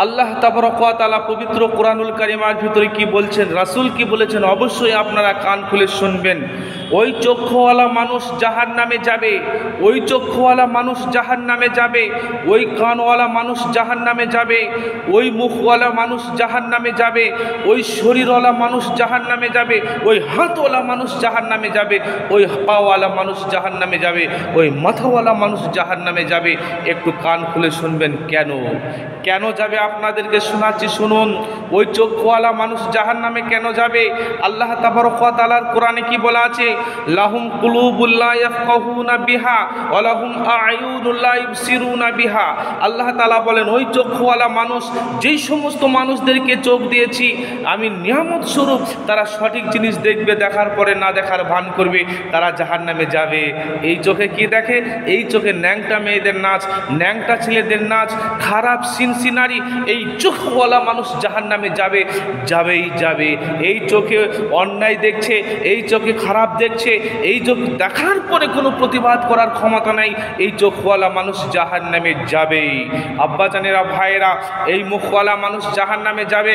আল্লাহ তাবারক ওয়া তাআলা পবিত্র কোরআনুল কারীমের ভিতরে কি বলছেন, রাসূল কি বলেছেন, অবশ্যই আপনারা কান খুলে শুনবেন। ওই চক্ষুওয়ালা মানুষ জাহান্নামে যাবে, ওই চক্ষুওয়ালা মানুষ জাহান্নামে যাবে, ওই কানওয়ালা মানুষ জাহান্নামে যাবে, ওই মুখওয়ালা মানুষ জাহান্নামে যাবে, ওই শরীরওয়ালা মানুষ জাহান্নামে যাবে, ওই হাতওয়ালা মানুষ জাহান্নামে যাবে, ওই পাওয়ালা মানুষ জাহান্নামে যাবে, ওই মাথাওয়ালা মানুষ জাহান্নামে যাবে। একটু কান খুলে শুনবেন। কেন কেন যাবে আপনাদেরকে শোনাচ্ছি, শুনুন। ওই চক্ষুওয়ালা মানুষ জাহান্নামে কেন যাবে? আল্লাহ তাবারক ওয়া তাআলার কোরআনে কি বলা আছে? লাহুম কুলুবুল লা ইয়াফকাহুনা বিহা ওয়া লাহুম আ'য়ুনুল লা ইবসিরুনা বিহা। আল্লাহ তাআলা বলেন, ওই চক্ষুওয়ালা মানুষ, যেই সমস্ত মানুষদেরকে চোখ দিয়েছি আমি নিয়ামত স্বরূপ, তারা সঠিক জিনিস দেখবে, দেখার পরে না দেখার ভান করবে, তারা জাহান্নামে যাবে। এই চোখে কি দেখে? এই চোখে ন্যাংটা মেয়েদের নাচ, ন্যাংটা ছেলেদের নাচ, খারাপ সিনারি। এই চোখওয়ালা মানুষ জাহান্নামে যাবে, যাবেই যাবে। এই চোখে অন্যায় দেখছে, এই চোখে খারাপ দেখছে, এই চোখ দেখার পরে কোনো প্রতিবাদ করার ক্ষমতা নাই, এই চোখওয়ালা মানুষ জাহান্নামে যাবেই। আব্বাজানেরা, ভাইয়েরা, এই মুখওয়ালা মানুষ জাহান্নামে যাবে।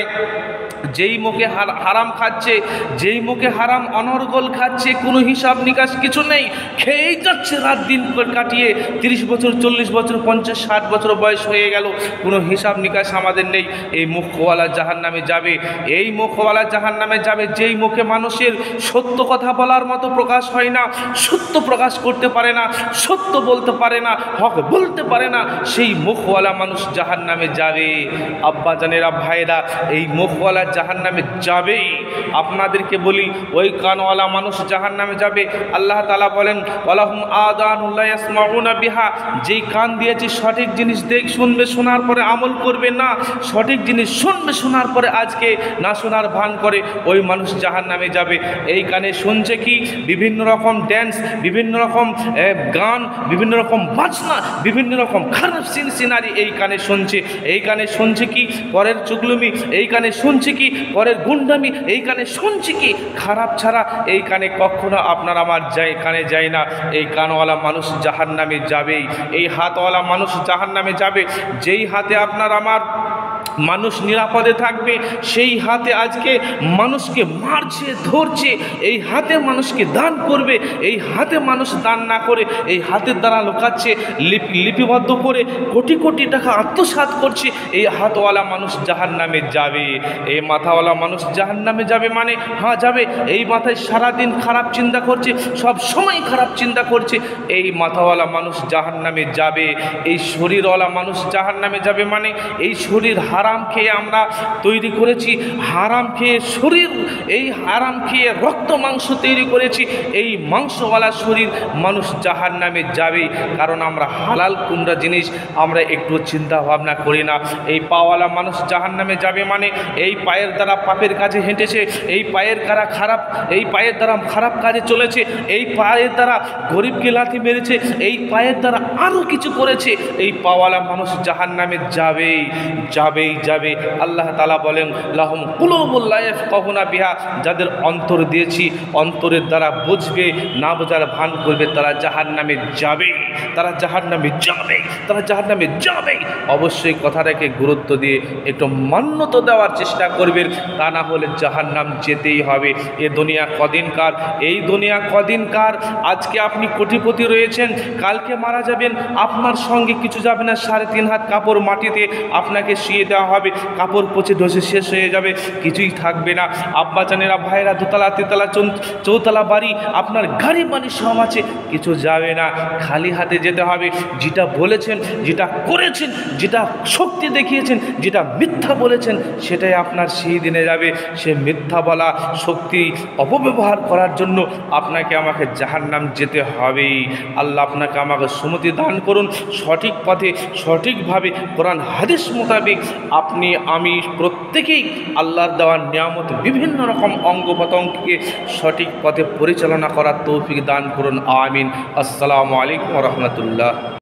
যেই মুখে হারাম খাচ্ছে, যেই মুখে হারাম অনর্গল খাচ্ছে, কোনো হিসাব নিকাশ কিছু নেই, খেয়েই যাচ্ছে রাত দিন কাটিয়ে। 30 বছর, 40 বছর, 50, 60 বছর বয়স হয়ে গেল, কোনো হিসাব নিকাশ আমাদের নেই। এই মুখওয়ালা জাহান্নামে যাবে, এই মুখওয়ালা জাহান্নামে যাবে। যেই মুখে মানুষের সত্য কথা বলার মতো প্রকাশ হয় না, সত্য প্রকাশ করতে পারে না, সত্য বলতে পারে না, হক বলতে পারে না, সেই মুখওয়ালা মানুষ জাহান্নামে যাবে। আব্বাজানেরা, ভাইরা, এই মুখওয়ালা জাহান্নামে যাবে। আপনাদেরকে বলি, ওই কানওয়ালা মানুষ জাহান্নামে যাবে। আল্লাহ তাআলা বলেন, ওয়ালাহুম আযানুল লা ইয়াসমাউনা বিহা। যেই কান দিয়েছি সঠিক জিনিস শুনবে, শোনার পরে আমল করবে না, সঠিক জিনিস শুনবে, শোনার পরে আজকে না শোনার ভান করে, ওই মানুষ জাহান্নামে যাবে। এই কানে শুনছে কি? বিভিন্ন রকম ড্যান্স, বিভিন্ন রকম গান, বিভিন্ন রকম বাজনা, বিভিন্ন রকম খারাপ সিনারি এই কানে শুনছে। এই কানে শুনছে কি? পরের চুগলুমি। এই কানে শুনছে কি? পরের গুন্ডামি। এই কানে শুনছে কি? খারাপ ছাড়া এই কানে কখনো আপনার আমার কানে যায় না। এই কানওয়ালা মানুষ জাহান্নামে যাবেই। এই হাতওয়ালা মানুষ জাহান্নামে যাবে। যেই হাতে আপনার আমার মানুষ নিরাপদে থাকবে, সেই হাতে আজকে মানুষকে মারছে, ধরছে। এই হাতে মানুষকে দান করবে, এই হাতে মানুষ দান না করে এই হাতের দ্বারা লুকাচ্ছে, লিপিবদ্ধ করে কোটি কোটি টাকা আত্মসাৎ করছে। এই হাতওয়ালা মানুষ জাহান্নামে যাবে। এই মাথাওয়ালা মানুষ জাহান্নামে যাবে। মানে হ্যাঁ, যাবে। এই মাথায় সারাদিন খারাপ চিন্তা করছে, সব সময় খারাপ চিন্তা করছে, এই মাথাওয়ালা মানুষ জাহান্নামে যাবে। এই শরীরওয়ালা মানুষ জাহান্নামে যাবে। মানে এই শরীর হারাম খেয়ে আমরা তৈরি করেছি, হারাম খেয়ে শরীর, এই হারাম খেয়ে রক্ত মাংস তৈরি করেছি, এই মাংসওয়ালা শরীর মানুষ জাহান্নামে যাবে। কারণ আমরা হালাল কোনটা জিনিস আমরা একটু চিন্তা ভাবনা করি না। এই পাওয়ালা মানুষ জাহান্নামে যাবে। মানে এই পায়ের দ্বারা পাপের কাজে হেঁটেছে, এই পায়ের দ্বারা খারাপ কাজে চলেছে, এই পায়ের দ্বারা গরিবকে লাথি মেরেছে, এই পায়ের দ্বারা আরও কিছু করেছে, এই পাওয়ালা মানুষ জাহান্নামে যাবেই যাবেই যাবে। আল্লাহ তাআলা বলেন, লাহুম কুলুবুল লা ইয়াফকাহুনা বিহা। যাদের অন্তর দিয়েছি, অন্তরের দ্বারা বুঝবে, না বোঝার ভান করবে, তারা জাহান্নামে যাবে, তারা জাহান্নামে যাবে, তারা জাহান্নামে যাবে। অবশ্যই কথাটাকে গুরুত্ব দিয়ে একটু মান্যতা দেওয়ার চেষ্টা করবেন, তা না হলে জাহান্নাম যেতেই হবে। এ দুনিয়া কদিনকার, এই দুনিয়া কদিনকার। আজকে আপনি কোটিপতি রয়েছেন, কালকে মারা যাবেন, আপনার সঙ্গে কিছু যাবে না। 3.5 হাত কাপড় মাটিতে আপনাকে শুয়ে দেওয়া হবে, কাপড় পচে ধসে শেষ হয়ে যাবে, কিছুই থাকবে না। আব্বাজানেরা, ভাইরা, দোতলা, তিনতলা, চৌতলা বাড়ি, আপনার গাড়ি বাড়ি সব আছে, কিছু যাবে না, খালি হাতে যেতে হবে। যেটা বলেছেন, যেটা করেছেন, যেটা শক্তি দেখিয়েছেন, যেটা মিথ্যা বলেছেন, সেটাই আপনার সেই দিনে যাবে। সে মিথ্যা বলা, শক্তি অপব্যবহার করার জন্য আপনাকে আমাকে জাহান্নাম যেতে হবেই। আল্লাহ আপনাকে আমাকে সুমতি দান করুন, সঠিক পথে সঠিকভাবে কোরআন হাদিস মোতাবেক আপনি আমি প্রত্যেকেই আল্লাহর দেওয়ার নিয়ামত বিভিন্ন রকম অঙ্গ প্রত্যঙ্গকে সঠিক পথে পরিচালনা করার তৌফিক দান করুন। আমিন। আসসালামু আলাইকুম ওয়া রাহমাতুল্লাহ।